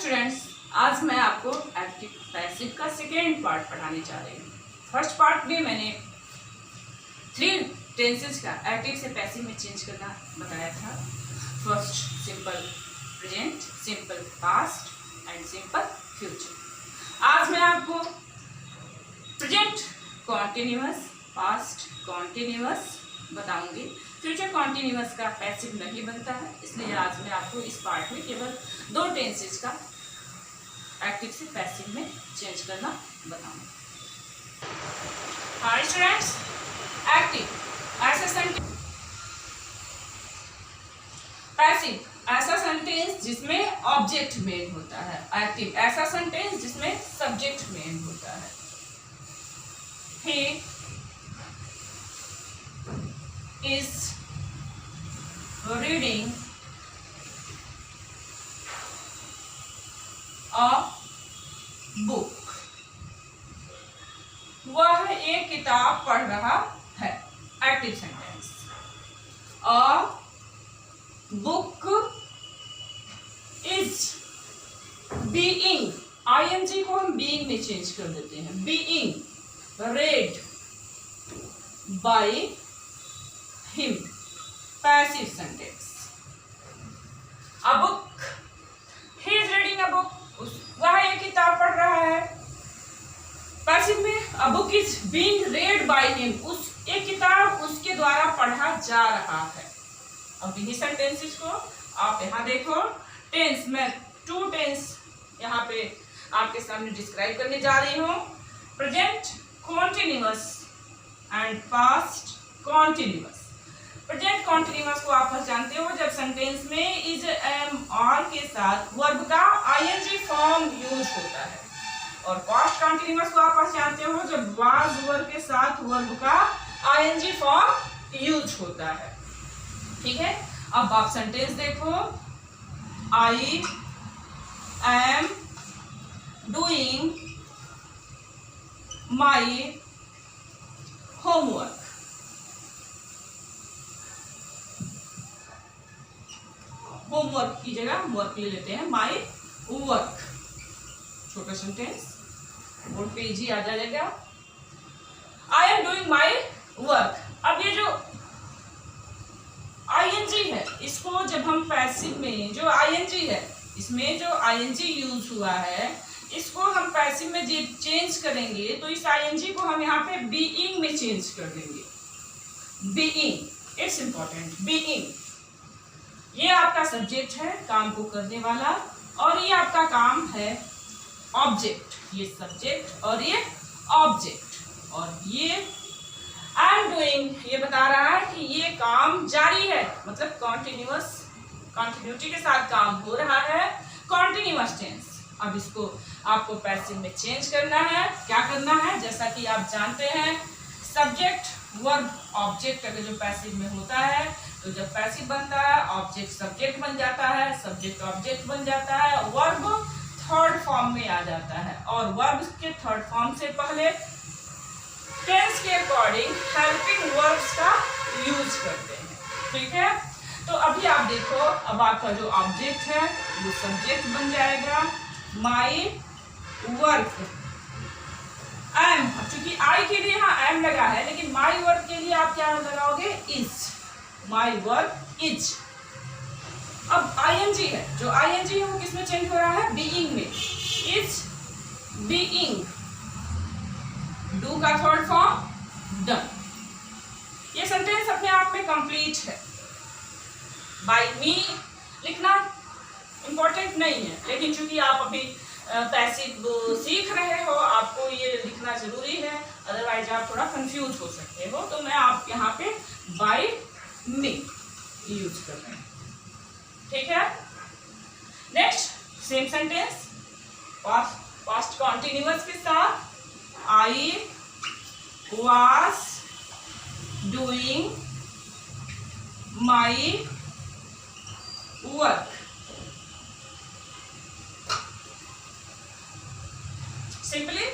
Students, आज मैं आपको एक्टिव पैसिव का सेकेंड पार्ट पढ़ाने जा रही हूँ। फर्स्ट पार्ट में मैंने 3 टेंसेस का एक्टिव से पैसिव में चेंज करना बताया था। First simple present, simple past and simple future. आज मैं आपको प्रेजेंट कॉन्टिन्यूअस, पास्ट कॉन्टिन्यूअस बताऊंगी। फ्यूचर कॉन्टिन्यूअस का पैसिव नहीं बनता है, इसलिए आज मैं आपको इस पार्ट में केवल 2 टेंसेस का एक्टिव से पैसिव में चेंज करना बताऊंगी। हाय स्टूडेंट्स, एक्टिव ऐसा सेंटेंस, पैसिव ऐसा सेंटेंस जिसमें ऑब्जेक्ट मेन होता है, एक्टिव ऐसा सेंटेंस जिसमें सब्जेक्ट मेन होता है। He is reading a book. वह एक किताब पढ़ रहा है। Active sentence. A book is being, ing को हम being में चेंज कर देते हैं, being read by him, passive sentence. A book, he is reading a book, वह एक किताब पढ़ रहा है। पैसिव में a book is being read by him, एक किताब उसके द्वारा पढ़ा जा रहा है। अब इन्हीं सेंटेंसेस को आप यहाँ देखो, टेंस में 2 टेंस यहाँ पे आपके सामने डिस्क्राइब करने जा रही हूँ। Present continuous and past continuous. Present continuous को आप जानते हो जब सेंटेंस में इज, एम, आर के साथ वर्ब का आईएनजी फॉर्म यूज होता है, और पास्ट कॉन्टिन्यूअस को आप जानते हो जब वाज वर्ब के साथ वर्ब का आईएनजी फॉर्म यूज होता है। ठीक है, अब आप सेंटेंस देखो, I am doing my homework. Homework की जगह वर्क ले लेते हैं, माई वर्क। छोटा सेंटेंस, बोर्ड पे इजी आ जाएगा। आई एम डूइंग माई वर्क। अब ये जो आईएनजी है, इसको जब हम पैसिव में जो आईएनजी है, इसमें जो आईएनजी यूज हुआ है, इसको हम पैसिव में चेंज करेंगे तो इस आईएनजी को हम यहाँ पे बीइंग में चेंज कर देंगे। Being, it's important. बीइंग ये आपका सब्जेक्ट है, काम को करने वाला, और ये आपका काम है ऑब्जेक्ट। ये सब्जेक्ट और ये ऑब्जेक्ट, और ये आई एम डूइंग ये बता रहा है कि ये काम जारी है, मतलब कॉन्टिन्यूअस, कॉन्टिन्यूटी के साथ काम हो रहा है, कॉन्टिन्यूअस टेंस। अब इसको आपको पैसिव में चेंज करना है। क्या करना है? जैसा कि आप जानते हैं, सब्जेक्ट वर्ब ऑब्जेक्ट अगर जो पैसिव में होता है, तो जब पैसिव बनता है ऑब्जेक्ट सब्जेक्ट बन जाता है, सब्जेक्ट ऑब्जेक्ट बन जाता है, वर्ब थर्ड फॉर्म में आ जाता है, और वर्ब के थर्ड फॉर्म से पहले टेंस के अकॉर्डिंग हेल्पिंग वर्ब्स का यूज करते हैं। ठीक है, तो अभी आप देखो, अब आपका जो ऑब्जेक्ट है वो सब्जेक्ट बन जाएगा, माई वर्क। एम, चूंकि आई के लिए यहाँ एम लगा है, लेकिन माई वर्क के लिए आप क्या लगाओगे? इज। My work is. अब आईएनजी है, जो आईएनजी है वो किसमें चेंज हो रहा है? बीइंग में। इज बीइंग, डू का थर्ड फॉर्म डन। ये सेंटेंस अपने आप में कंप्लीट है। बाय मी लिखना इंपॉर्टेंट नहीं है, लेकिन चूंकि आप अभी पैसिव सीख रहे हो, आपको ये लिखना जरूरी है, अदरवाइज आप थोड़ा कंफ्यूज हो सकते हो। तो मैं आप यहाँ पे बाय मी यूज कर रहे हैं। ठीक है, next same sentence past continuous के साथ, I was doing my work. Simply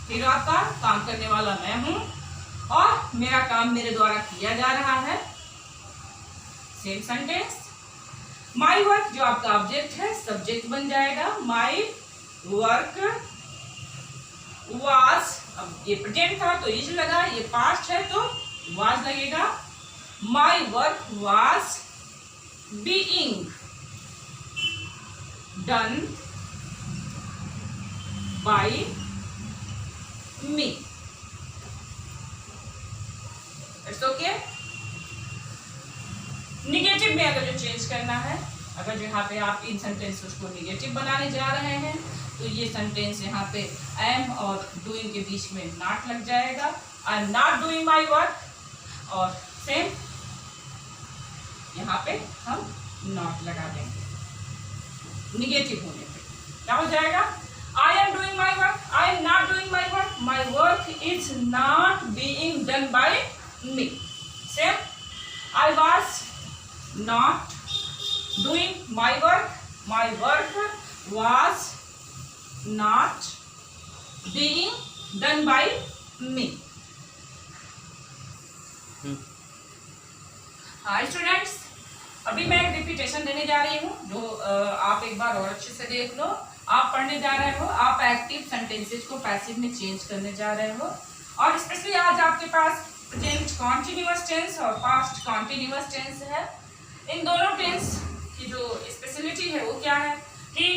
फिर आपका काम करने वाला मैं हूं और मेरा काम मेरे द्वारा किया जा रहा है। सेम सेंटेंस, माई वर्क जो आपका ऑब्जेक्ट है सब्जेक्ट बन जाएगा। माई वर्क वाज, अब ये प्रेजेंट था तो इज लगा, ये पास्ट है तो वाज लगेगा। My work was being done by me. It's okay. Negative में अगर जो चेंज करना है, अगर जो यहाँ पे आप इन सेंटेंसेस को निगेटिव बनाने जा रहे हैं तो ये सेंटेंस यहाँ पे एम और डूइंग के बीच में नॉट लग जाएगा। आई am not doing my work, और सेम यहाँ पे हम नॉट लगा देंगे निगेटिव होने पे। क्या हो जाएगा? आई am doing my work, I am not doing my work, my work is not being done by me. Same, I was not doing my work, my work was not being done by me। हाँ students, अभी मैं एक repetition देने जा रही हूँ जो आप एक बार और अच्छे से देख लो। आप पढ़ने जा रहे हो, आप एक्टिव सेंटेंसेस को पैसिव में चेंज करने जा रहे हो, और स्पेशली आज आपके पास प्रेजेंट कॉन्टिन्यूअस टेंस और पास्ट कॉन्टिन्यूअस टेंस है। इन दोनों टेंस की जो स्पेशलिटी है वो क्या है कि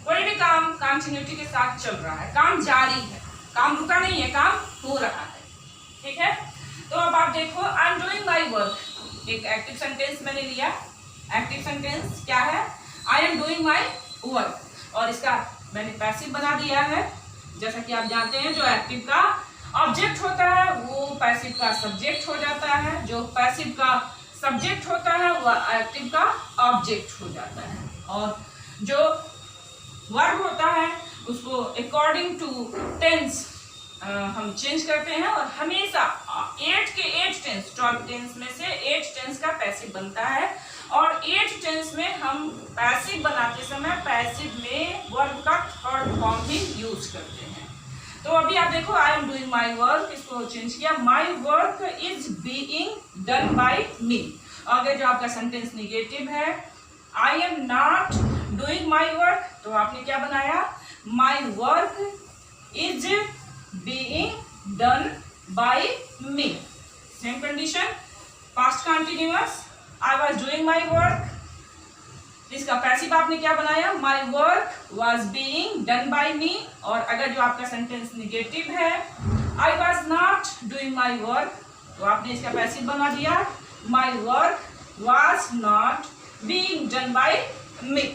कोई भी काम कंटिन्यूटी के साथ चल रहा है, काम जारी है, काम रुका नहीं है, काम हो रहा है। ठीक है, तो अब आप देखो, I am doing my work, एक एक्टिव सेंटेंस मैंने लिया। एक्टिव सेंटेंस क्या है? I am doing my work, और इसका मैंने पैसिव बना दिया है। जैसा कि आप जानते हैं जो एक्टिव का ऑब्जेक्ट होता है वो पैसिव का सब्जेक्ट हो जाता है, जो पैसिव का सब्जेक्ट होता है वो एक्टिव का ऑब्जेक्ट हो जाता है, और जो वर्ब होता है उसको अकॉर्डिंग टू टेंस हम चेंज करते हैं, और हमेशा 8 के 8 टेंस, 12 टेंस में से 8 टेंस का पैसिव बनता है, और 8 टेंस में हम पैसिव बनाते समय पैसिव में वर्ब का थर्ड फॉर्म भी यूज करते हैं। तो अभी आप देखो, I am doing my work, इसको चेंज किया, my work is being done by me. अगर जो आपका सेंटेंस निगेटिव है, I am not doing my work, तो आपने क्या बनाया? My work is being done by me. Same condition, past continuous, I was doing my work, इसका passive आपने क्या बनाया? My work was being done by me. और अगर जो आपका सेंटेंस निगेटिव है, I was not doing my work, तो आपने इसका पैसिव बना दिया, माई work was not being done by me.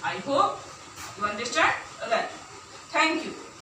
I hope you understand well.